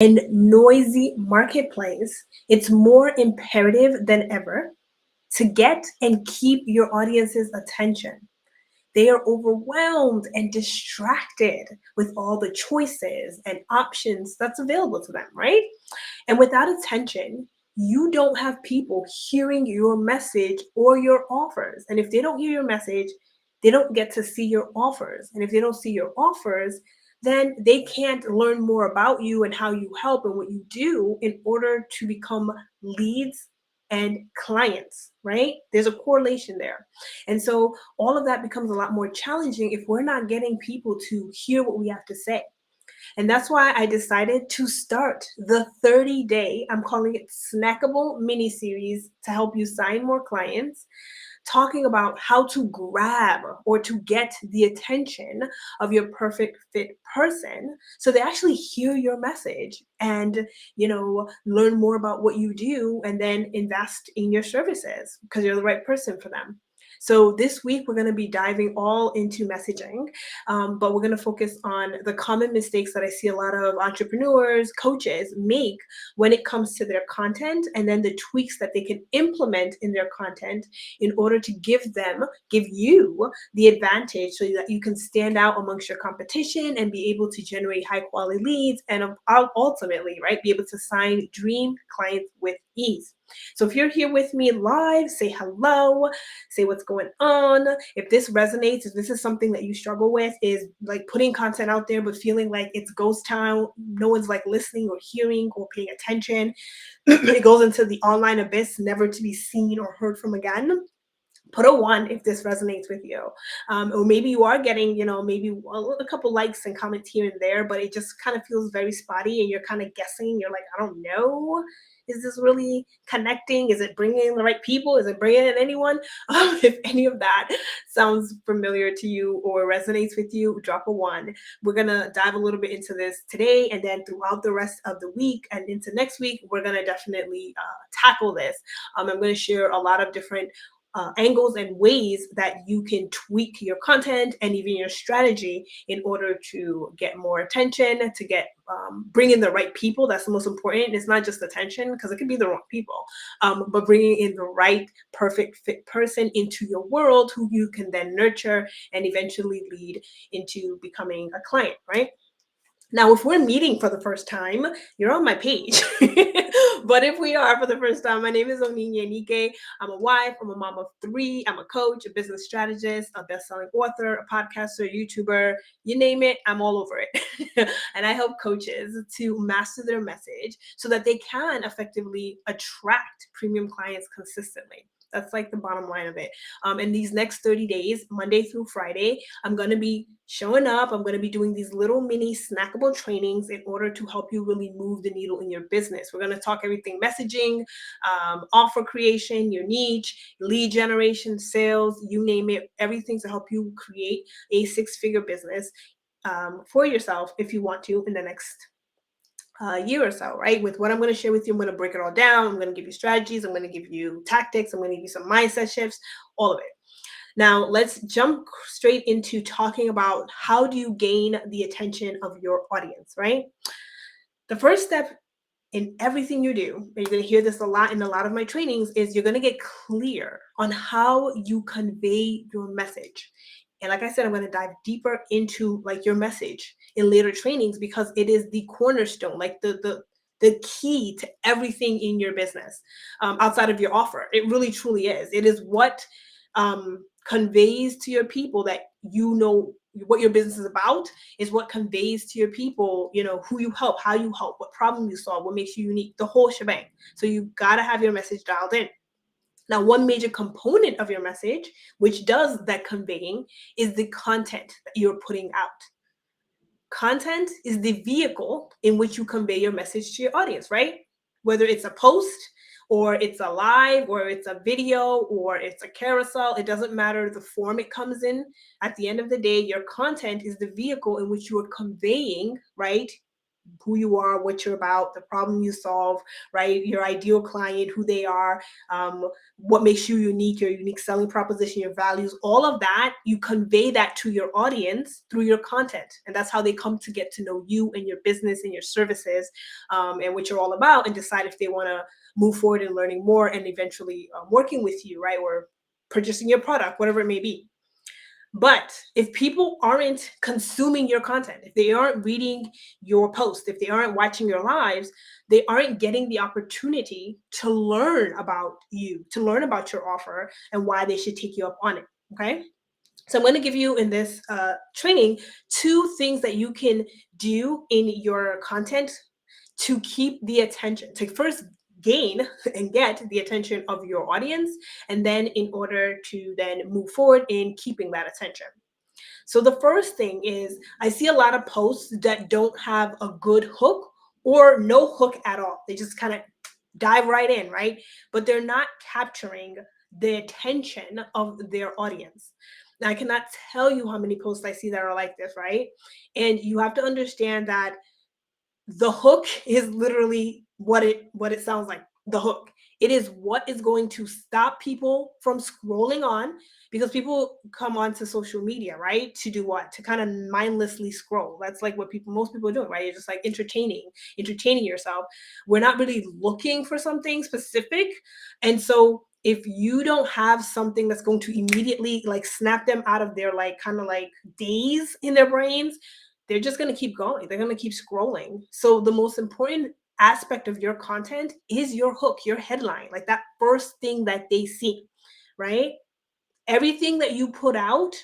In noisy marketplace, it's more imperative than ever to get and keep your audience's attention. They are overwhelmed and distracted with all the choices and options that's available to them, right? And without attention, you don't have people hearing your message or your offers. And if they don't hear your message, they don't get to see your offers. And if they don't see your offers, then they can't learn more about you and how you help and what you do in order to become leads and clients, right? There's a correlation there. And so all of that becomes a lot more challenging if we're not getting people to hear what we have to say. And that's why I decided to start the 30-day, I'm calling it snackable mini series to help you sign more clients, talking about how to grab or to get the attention of your perfect fit person so they actually hear your message and learn more about what you do and then invest in your services because you're the right person for them. So this week we're going to be diving all into messaging, but we're going to focus on the common mistakes that I see a lot of entrepreneurs, coaches make when it comes to their content, and then the tweaks that they can implement in their content in order to give you the advantage so that you can stand out amongst your competition and be able to generate high quality leads and ultimately, right, be able to sign dream clients with ease. So if you're here with me live, say hello, say what's going on. If this resonates, if this is something that you struggle with, is like putting content out there but feeling like it's ghost town, no one's like listening or hearing or paying attention. It goes into the online abyss, never to be seen or heard from again. Put a one if this resonates with you. Or maybe you are getting, maybe a couple likes and comments here and there, but it just kind of feels very spotty and you're kind of guessing. You're like, I don't know. Is this really connecting? Is it bringing in the right people? Is it bringing in anyone? If any of that sounds familiar to you or resonates with you, drop a one. We're going to dive a little bit into this today, and then throughout the rest of the week and into next week, we're going to definitely tackle this. I'm going to share a lot of different angles and ways that you can tweak your content and even your strategy in order to get more attention, to get bring in the right people. That's the most important. It's not just attention, because it could be the wrong people, but bringing in the right perfect fit person into your world who you can then nurture and eventually lead into becoming a client, right? Now, if we're meeting for the first time, you're on my page. But if we are for the first time, my name is Oninya Nike. I'm a wife, I'm a mom of three, I'm a coach, a business strategist, a best-selling author, a podcaster, YouTuber, you name it, I'm all over it. And I help coaches to master their message so that they can effectively attract premium clients consistently. That's like the bottom line of it. In these next 30 days, Monday through Friday, I'm going to be showing up. I'm going to be doing these little mini snackable trainings in order to help you really move the needle in your business. We're going to talk everything messaging, offer creation, your niche, lead generation, sales, you name it, everything to help you create a six-figure business for yourself if you want to in the next year or so, right? With what I'm going to share with you, I'm going to break it all down. I'm going to give you strategies. I'm going to give you tactics. I'm going to give you some mindset shifts, all of it. Now, let's jump straight into talking about how do you gain the attention of your audience, right? The first step in everything you do, and you're going to hear this a lot in a lot of my trainings, is you're going to get clear on how you convey your message. And like I said, I'm going to dive deeper into like your message in later trainings because it is the cornerstone, like the key to everything in your business outside of your offer. It really truly is. It is what conveys to your people that you know what your business is about, is what conveys to your people, who you help, how you help, what problem you solve, what makes you unique, the whole shebang. So you got to have your message dialed in. Now, one major component of your message, which does that conveying, is the content that you're putting out. Content is the vehicle in which you convey your message to your audience, right? Whether it's a post or it's a live or it's a video or it's a carousel, it doesn't matter the form it comes in. At the end of the day, your content is the vehicle in which you are conveying, right, who you are, what you're about, the problem you solve, right? Your ideal client, who they are, what makes you unique, your unique selling proposition, your values, all of that, you convey that to your audience through your content. And that's how they come to get to know you and your business and your services, and what you're all about, and decide if they want to move forward in learning more and eventually working with you, right? Or purchasing your product, whatever it may be. But if people aren't consuming your content, if they aren't reading your post, if they aren't watching your lives, they aren't getting the opportunity to learn about you, to learn about your offer and why they should take you up on it. Okay. So I'm going to give you in this training 2 things that you can do in your content to keep the attention, to first gain and get the attention of your audience, and then in order to then move forward in keeping that attention. So the first thing is, I see a lot of posts that don't have a good hook or no hook at all. They just kind of dive right in, right? But they're not capturing the attention of their audience. Now, I cannot tell you how many posts I see that are like this, right? And you have to understand that the hook is literally what it sounds like. The hook, it is what is going to stop people from scrolling on, because people come onto social media, right, to do what? To kind of mindlessly scroll. That's like what most people are doing, right? You're just like entertaining yourself. We're not really looking for something specific. And so if you don't have something that's going to immediately like snap them out of their like kind of like daze in their brains, they're just going to keep going. They're going to keep scrolling. So the most important aspect of your content is your hook, your headline, like that first thing that they see, right? Everything that you put out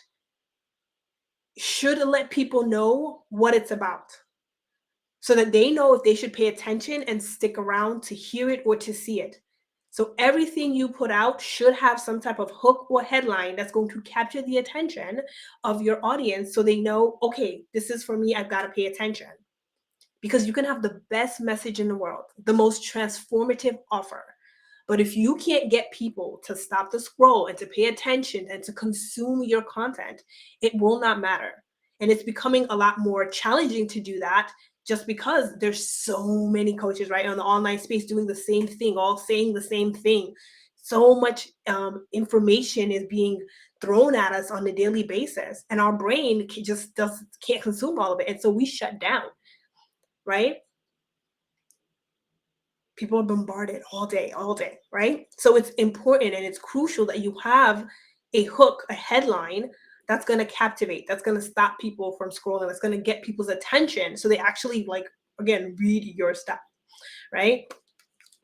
should let people know what it's about, so that they know if they should pay attention and stick around to hear it or to see it. So everything you put out should have some type of hook or headline that's going to capture the attention of your audience, so they know, okay, this is for me, I've got to pay attention. Because you can have the best message in the world, the most transformative offer. But if you can't get people to stop the scroll and to pay attention and to consume your content, it will not matter. And it's becoming a lot more challenging to do that, just because there's so many coaches, right, on the online space doing the same thing, all saying the same thing. So much information is being thrown at us on a daily basis, and our brain can't consume all of it. And so we shut down, right? People are bombarded all day, right? So it's important and it's crucial that you have a hook, a headline that's going to captivate, that's going to stop people from scrolling, that's going to get people's attention so they actually, like, again, read your stuff, right?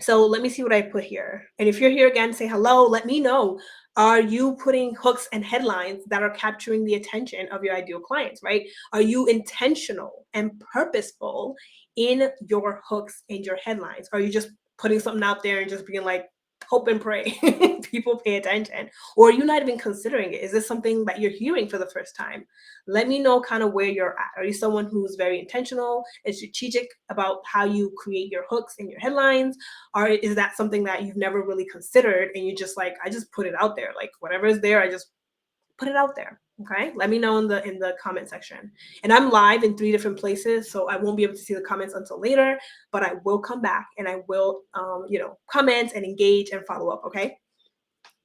So let me see what I put here. And if you're here again, say hello, let me know. Are you putting hooks and headlines that are capturing the attention of your ideal clients, right? Are you intentional and purposeful in your hooks and your headlines? Are you just putting something out there and just being like, hope and pray people pay attention? Or are you not even considering it? Is this something that you're hearing for the first time? Let me know kind of where you're at. Are you someone who's very intentional and strategic about how you create your hooks and your headlines? Or is that something that you've never really considered and you just like, I just put it out there, like whatever is there, I just put it out there? Okay, let me know in the comment section. And I'm live in 3 different places, so I won't be able to see the comments until later, but I will come back and I will comment and engage and follow up. Okay,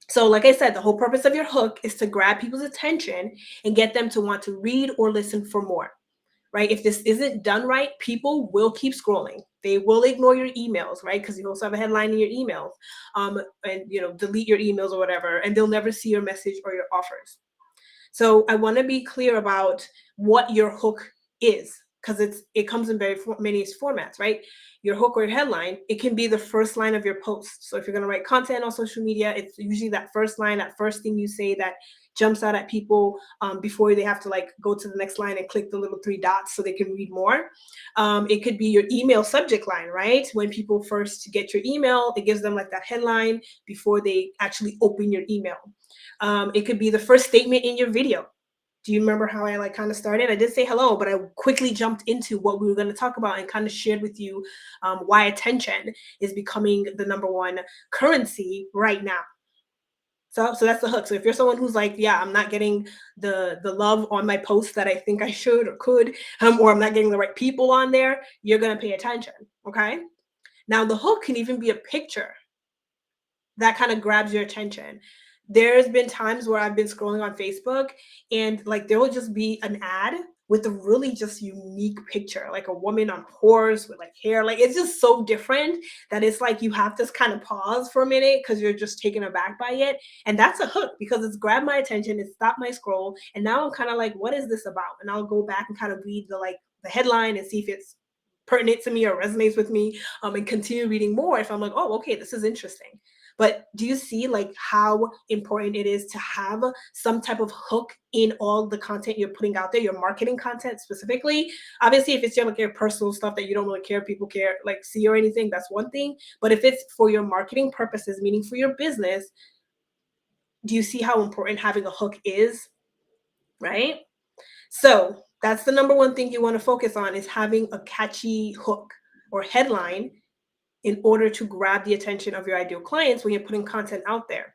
so like I said, the whole purpose of your hook is to grab people's attention and get them to want to read or listen for more, right? If this isn't done right, people will keep scrolling. They will ignore your emails, right? Because you also have a headline in your emails, and delete your emails or whatever, and they'll never see your message or your offers. So I want to be clear about what your hook is, because it comes in many formats, right? Your hook or your headline, it can be the first line of your post. So if you're going to write content on social media, it's usually that first line, that first thing you say that jumps out at people before they have to like go to the next line and click the little 3 dots so they can read more. It could be your email subject line, right? When people first get your email, it gives them like that headline before they actually open your email. It could be the first statement in your video. Do you remember how I like kind of started? I did say hello, but I quickly jumped into what we were going to talk about and kind of shared with you why attention is becoming the #1 currency right now. So that's the hook. So if you're someone who's like, yeah, I'm not getting the love on my posts that I think I should or could, or I'm not getting the right people on there, you're gonna pay attention. Okay. Now the hook can even be a picture that kind of grabs your attention. There's been times where I've been scrolling on Facebook and like there will just be an ad with a really just unique picture, like a woman on horse with like hair. Like it's just so different that it's like you have to kind of pause for a minute because you're just taken aback by it. And that's a hook because it's grabbed my attention, it stopped my scroll, and now I'm kind of like, what is this about? And I'll go back and kind of read the headline and see if it's pertinent to me or resonates with me, and continue reading more if I'm like, oh, okay, this is interesting. But do you see like how important it is to have some type of hook in all the content you're putting out there, your marketing content specifically? Obviously, if it's your like your personal stuff that you don't really care, people care, like see or anything, that's one thing. But if it's for your marketing purposes, meaning for your business, do you see how important having a hook is? Right? So that's the number one thing you want to focus on is having a catchy hook or headline in order to grab the attention of your ideal clients when you're putting content out there.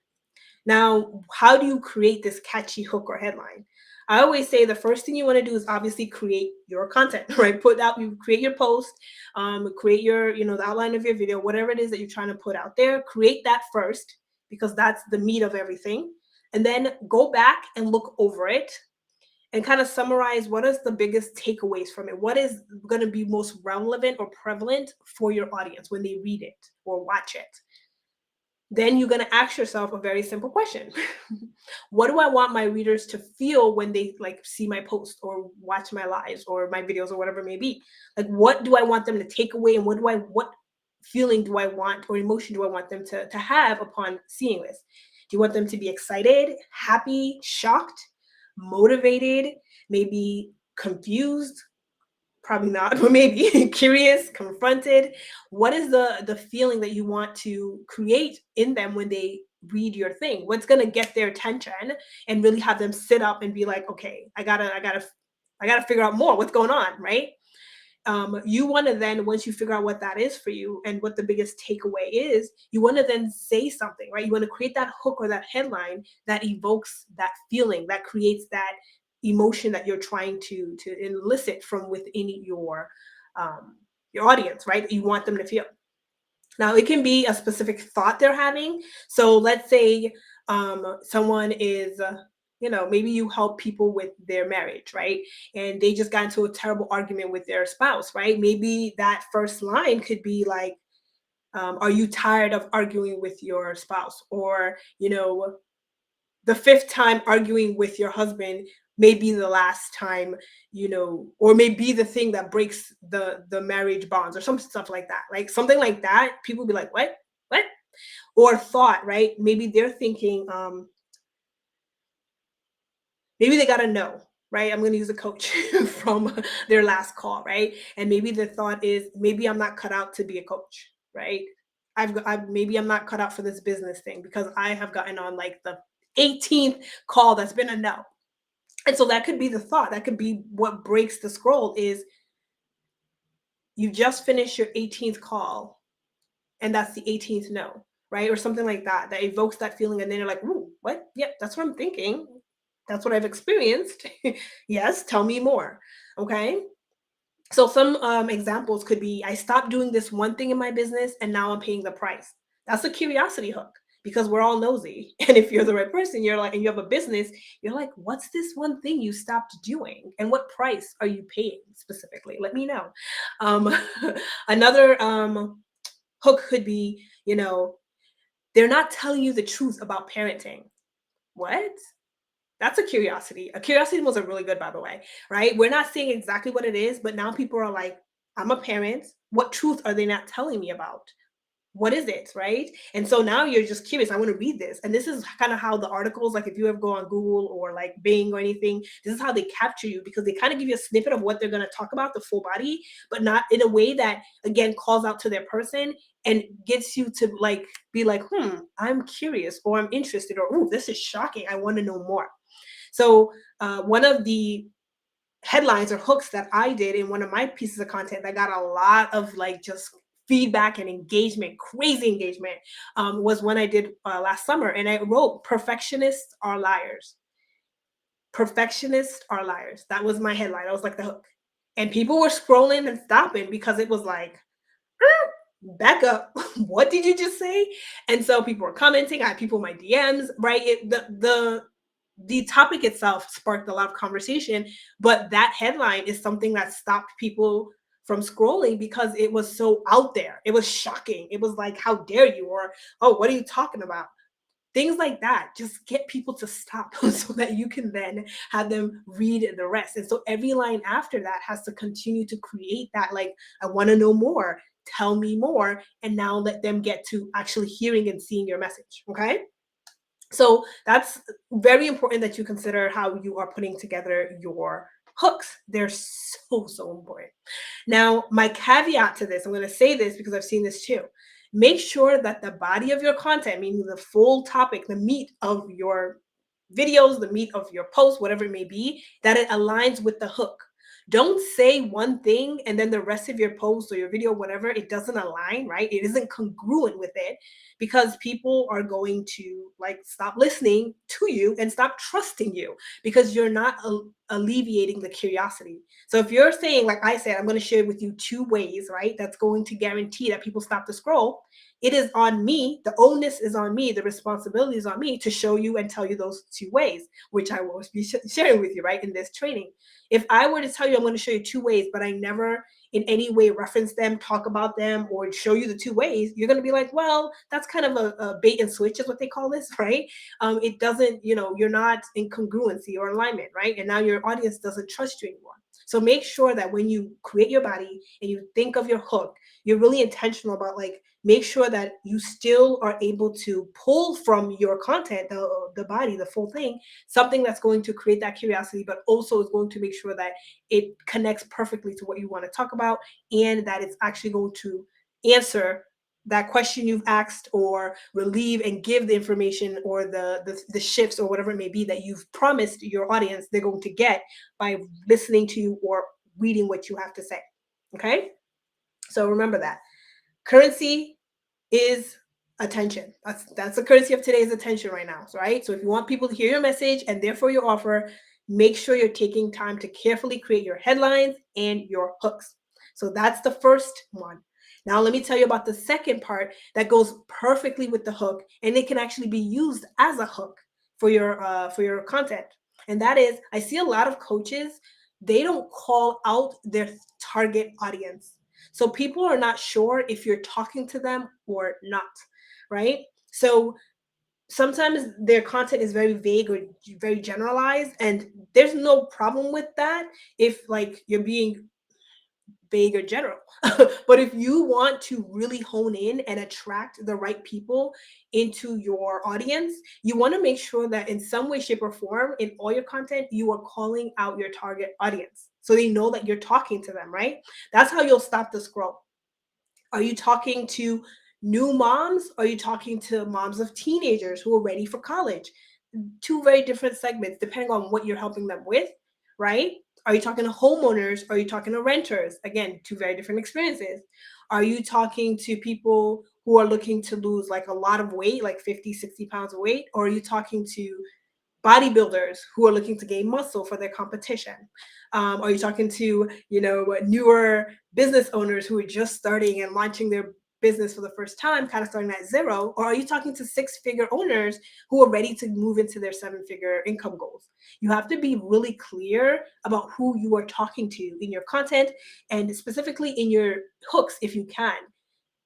Now, how do you create this catchy hook or headline? I always say the first thing you want to do is obviously create your content, right? You create your post, create your, the outline of your video, whatever it is that you're trying to put out there. Create that first because that's the meat of everything. And then go back and look over it and kind of summarize what is the biggest takeaways from it. What is going to be most relevant or prevalent for your audience when they read it or watch it? Then you're going to ask yourself a very simple question. What do I want my readers to feel when they like see my post or watch my lives or my videos or whatever it may be? Like what do I want them to take away, and what feeling do I want or emotion do I want them to have upon seeing this? Do you want them to be excited, happy, shocked, motivated, maybe confused? Probably not, but maybe curious, confronted. What is the feeling that you want to create in them when they read your thing? What's going to get their attention and really have them sit up and be like, okay, I gotta figure out more, what's going on, right? You want to then, once you figure out what that is for you and what the biggest takeaway is, you want to then say something, right? You want to create that hook or that headline that evokes that feeling, that creates that emotion that you're trying to elicit from within your audience, right? You want them to feel. Now, it can be a specific thought they're having. So let's say someone is, maybe you help people with their marriage, right? And they just got into a terrible argument with their spouse, right? Maybe that first line could be like, are you tired of arguing with your spouse? Or, the fifth time arguing with your husband may be the last time, or may be the thing that breaks the marriage bonds or some stuff like that. Like something like that, people be like, what? Or thought, right? Maybe they're thinking, maybe they got to know, right? I'm going to use a coach from their last call, right? And maybe the thought is, maybe I'm not cut out to be a coach, right? Maybe I'm not cut out for this business thing because I have gotten on like the 18th call that's been a no. And so that could be the thought. That could be what breaks the scroll is you just finished your 18th call and that's the 18th no, right? Or something like that, that evokes that feeling. And then you're like, ooh, what? Yep, that's what I'm thinking. That's what I've experienced. Yes, tell me more. Okay. So some examples could be I stopped doing this one thing in my business and now I'm paying the price. That's a curiosity hook because we're all nosy. And if you're the right person, you're like, and you have a business, you're like, what's this one thing you stopped doing? And what price are you paying specifically? Let me know. Um, another hook could be, they're not telling you the truth about parenting. What? That's a curiosity. A curiosity was a really good, by the way, right? We're not saying exactly what it is, but now people are like, I'm a parent. What truth are they not telling me about? What is it, right? And so now you're just curious. I want to read this. And this is kind of how the articles, like if you ever go on Google or like Bing or anything, this is how they capture you because they kind of give you a snippet of what they're going to talk about, the full body, but not in a way that, again, calls out to their person and gets you to like be like, I'm curious or I'm interested or, oh, this is shocking. I want to know more. So one of the headlines or hooks that I did in one of my pieces of content that got a lot of like just feedback and engagement, crazy engagement, was when I did last summer. And I wrote, perfectionists are liars. Perfectionists are liars. That was my headline. I was like the hook. And people were scrolling and stopping because it was like, back up. What did you just say? And so people were commenting. I had people in my DMs, right? The topic itself sparked a lot of conversation, but that headline is something that stopped people from scrolling because it was so out there. It was shocking. It was like, how dare you? Or, oh, what are you talking about? Things like that just get people to stop so that you can then have them read the rest. And so every line after that has to continue to create that, like, I want to know more, tell me more, and now let them get to actually hearing and seeing your message. Okay. So that's very important that you consider how you are putting together your hooks. They're so important. Now, my caveat to this, I'm going to say this because I've seen this too. Make sure that the body of your content, meaning the full topic, the meat of your videos, the meat of your post, whatever it may be, that it aligns with the hook. Don't say one thing and then the rest of your post or your video, whatever, it doesn't align, right? It isn't congruent with it, because people are going to like stop listening to you and stop trusting you because you're not alleviating the curiosity. So if you're saying, like I said, I'm going to share with you 2 ways, right? That's going to guarantee that people stop to scroll. It is on me. The onus is on me. The responsibility is on me to show you and tell you those 2 ways, which I will be sharing with you, right, in this training. If I were to tell you I'm going to show you 2 ways, but I never in any way reference them, talk about them, or show you the 2 ways, you're going to be like, well, that's kind of a bait and switch is what they call this, right? It doesn't, you're not in congruency or alignment, right? And now your audience doesn't trust you anymore. So make sure that when you create your body and you think of your hook, you're really intentional about, like, make sure that you still are able to pull from your content, the body, the full thing, something that's going to create that curiosity, but also is going to make sure that it connects perfectly to what you want to talk about, and that it's actually going to answer that question you've asked, or relieve and give the information or the shifts or whatever it may be that you've promised your audience they're going to get by listening to you or reading what you have to say. Okay, so remember that currency is attention. That's the currency of today's attention right now, right? So if you want people to hear your message and therefore your offer, make sure you're taking time to carefully create your headlines and your hooks. So that's the first one. Now let me tell you about the second part that goes perfectly with the hook, and it can actually be used as a hook for your content. And that is, I see a lot of coaches, they don't call out their target audience. So people are not sure if you're talking to them or not, right? So sometimes their content is very vague or very generalized, and there's no problem with that if, like, you're being vague or general. But if you want to really hone in and attract the right people into your audience, you want to make sure that in some way, shape, or form in all your content, you are calling out your target audience so they know that you're talking to them, right? That's how you'll stop the scroll. Are you talking to new moms? Are you talking to moms of teenagers who are ready for college? 2 very different segments depending on what you're helping them with, right? Are you talking to homeowners? Are you talking to renters? Again, 2 very different experiences. Are you talking to people who are looking to lose like a lot of weight, like 50, 60 pounds of weight? Or are you talking to bodybuilders who are looking to gain muscle for their competition? Are you talking to, newer business owners who are just starting and launching their business for the first time, kind of starting at zero? Or are you talking to 6-figure owners who are ready to move into their 7-figure income goals? You have to be really clear about who you are talking to in your content, and specifically in your hooks if you can.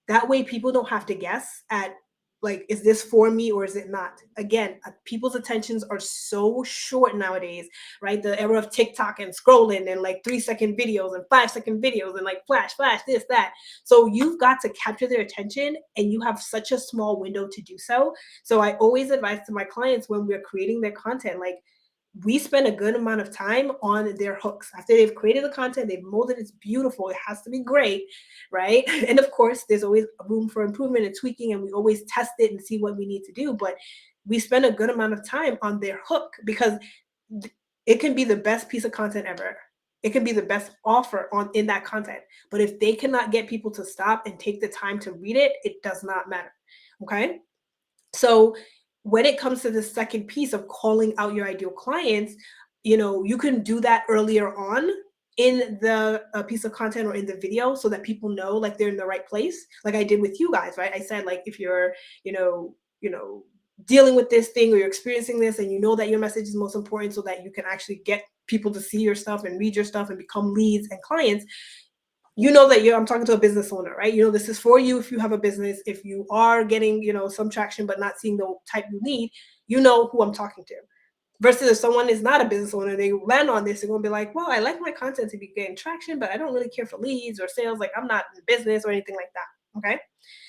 That way people don't have to guess at, like, is this for me or is it not? Again, people's attentions are so short nowadays, right? The era of TikTok and scrolling and like 3-second videos and 5-second videos and like flash, flash, this, that. So you've got to capture their attention, and you have such a small window to do so. So I always advise to my clients when we're creating their content, like, we spend a good amount of time on their hooks. After they've created the content, they've molded, it's beautiful, it has to be great, right? And of course, there's always room for improvement and tweaking, and we always test it and see what we need to do. But we spend a good amount of time on their hook because it can be the best piece of content ever. It could be the best offer on in that content. But if they cannot get people to stop and take the time to read it, it does not matter. Okay. So when it comes to the second piece of calling out your ideal clients, you can do that earlier on in the piece of content or in the video so that people know like they're in the right place. Like I did with you guys, right? I said like if you're, dealing with this thing or you're experiencing this and you know that your message is most important so that you can actually get people to see your stuff and read your stuff and become leads and clients, that I'm talking to a business owner, right? This is for you if you have a business. If you are getting, some traction but not seeing the type you need, you know who I'm talking to. Versus if someone is not a business owner, they land on this, they're gonna be like, well, I like my content to be getting traction, but I don't really care for leads or sales. Like I'm not in business or anything like that. Okay.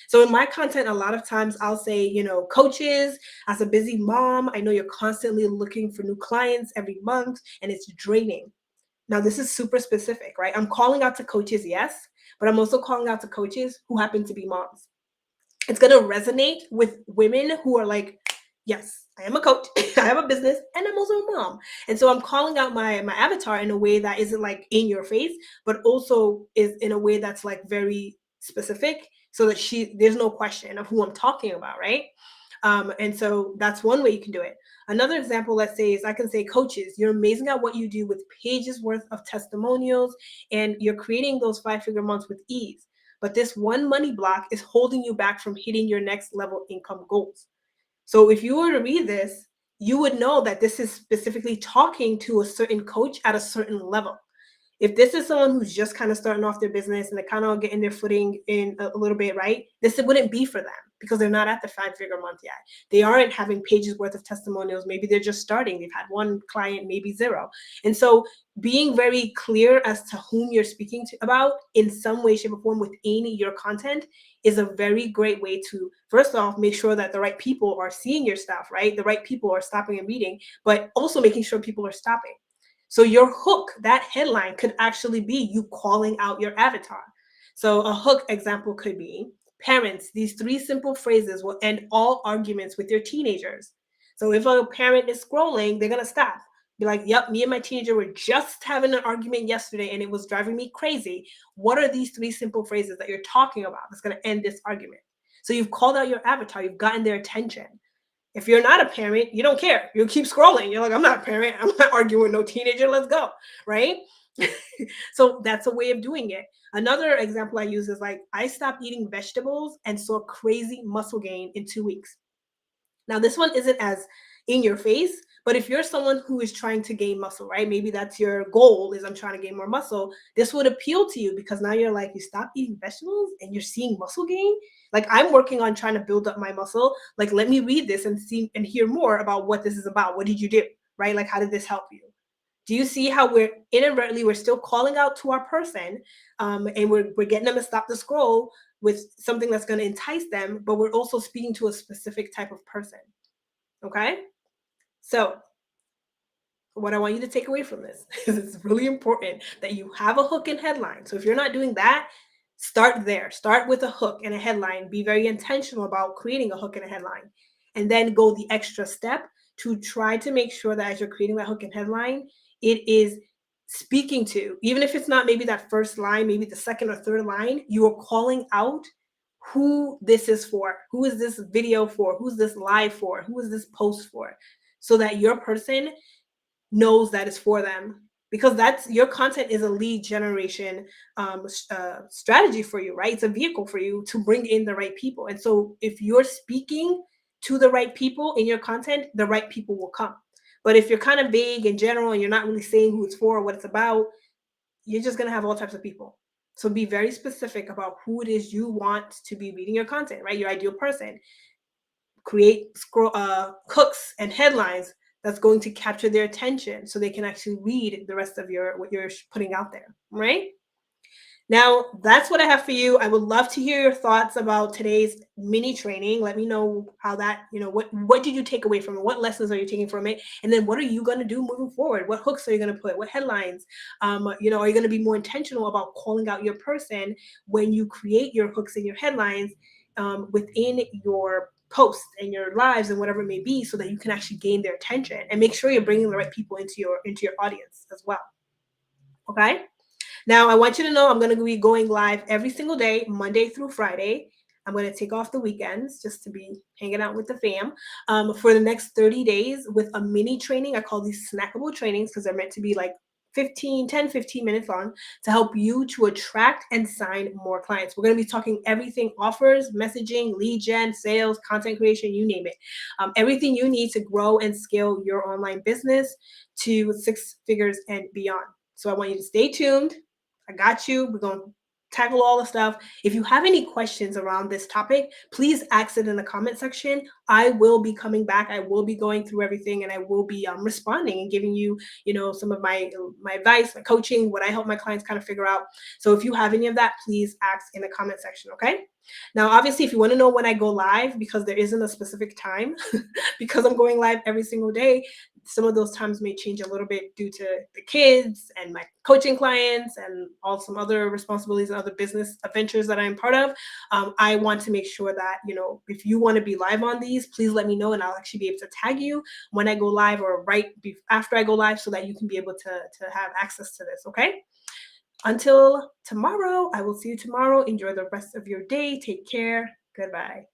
So in my content, a lot of times I'll say, coaches, as a busy mom, I know you're constantly looking for new clients every month and it's draining. Now, this is super specific, right? I'm calling out to coaches, yes, but I'm also calling out to coaches who happen to be moms. It's going to resonate with women who are like, yes, I am a coach, I have a business, and I'm also a mom. And so I'm calling out my avatar in a way that isn't like in your face, but also is in a way that's like very specific so that there's no question of who I'm talking about, right? And so that's one way you can do it. Another example, let's say, is I can say, coaches, you're amazing at what you do with pages worth of testimonials, and you're creating those 5-figure months with ease. But this one money block is holding you back from hitting your next level income goals. So if you were to read this, you would know that this is specifically talking to a certain coach at a certain level. If this is someone who's just kind of starting off their business and they're kind of getting their footing in a little bit, right? This wouldn't be for them because they're not at the 5-figure month yet. They aren't having pages worth of testimonials. Maybe they're just starting. They've had one client, maybe zero. And so being very clear as to whom you're speaking to about in some way, shape, or form within your content is a very great way to, first off, make sure that the right people are seeing your stuff, right? The right people are stopping and reading, but also making sure people are stopping. So your hook, that headline could actually be you calling out your avatar. So a hook example could be, parents, these 3 simple phrases will end all arguments with your teenagers. So if a parent is scrolling, they're going to stop. Be like, yep, me and my teenager were just having an argument yesterday and it was driving me crazy. What are these 3 simple phrases that you're talking about that's going to end this argument? So you've called out your avatar, you've gotten their attention. If you're not a parent, you don't care. You'll keep scrolling. You're like, I'm not a parent. I'm not arguing with no teenager. Let's go. Right? So that's a way of doing it. Another example I use is like, I stopped eating vegetables and saw crazy muscle gain in 2 weeks. Now, this one isn't as in your face, but if you're someone who is trying to gain muscle, right? Maybe that's your goal is I'm trying to gain more muscle. This would appeal to you because now you're like, you stop eating vegetables and you're seeing muscle gain. Like I'm working on trying to build up my muscle. Like, let me read this and see and hear more about what this is about. What did you do? Right? Like, how did this help you? Do you see how we're still calling out to our person, and we're getting them to stop the scroll with something that's going to entice them, but we're also speaking to a specific type of person. Okay? So what I want you to take away from this is it's really important that you have a hook and headline. So if you're not doing that, start there. Start with a hook and a headline. Be very intentional about creating a hook and a headline. And then go the extra step to try to make sure that as you're creating that hook and headline, it is speaking to, even if it's not maybe that first line, maybe the second or third line, you are calling out who this is for. Who is this video for? Who's this live for? Who is this post for? So that your person knows that it's for them, because that's your content is a lead generation strategy for you, right? It's a vehicle for you to bring in the right people. And so if you're speaking to the right people in your content, the right people will come. But if you're kind of vague and general and you're not really saying who it's for or what it's about, you're just going to have all types of people. So be very specific about who it is you want to be reading your content, right? Your ideal person. Create hooks and headlines that's going to capture their attention so they can actually read the rest of what you're putting out there, right? Now, that's what I have for you. I would love to hear your thoughts about today's mini training. Let me know how that, what did you take away from it? What lessons are you taking from it? And then what are you going to do moving forward? What hooks are you going to put? What headlines? Are you going to be more intentional about calling out your person when you create your hooks and your headlines within your posts and your lives and whatever it may be, so that you can actually gain their attention and make sure you're bringing the right people into your audience as well. Okay. Now, I want you to know I'm going to be going live every single day, Monday through Friday. I'm going to take off the weekends just to be hanging out with the fam for the next 30 days with a mini training. I call these snackable trainings because they're meant to be like 15 minutes long to help you to attract and sign more clients. We're going to be talking everything offers, messaging, lead gen, sales, content creation, you name it. Everything you need to grow and scale your online business to 6 figures and beyond. So I want you to stay tuned. I got you. We're going to tackle all the stuff. If you have any questions around this topic, please ask it in the comment section. I will be coming back. I will be going through everything, and I will be responding and giving you, some of my advice, my coaching, what I help my clients kind of figure out. So if you have any of that, please ask in the comment section. Okay. Now, obviously, if you want to know when I go live, because there isn't a specific time, because I'm going live every single day, some of those times may change a little bit due to the kids and my coaching clients and all some other responsibilities and other business adventures that I'm part of. I want to make sure that, if you want to be live on these, please let me know, and I'll actually be able to tag you when I go live or after I go live so that you can be able to have access to this. Okay. Until tomorrow, I will see you tomorrow. Enjoy the rest of your day. Take care. Goodbye.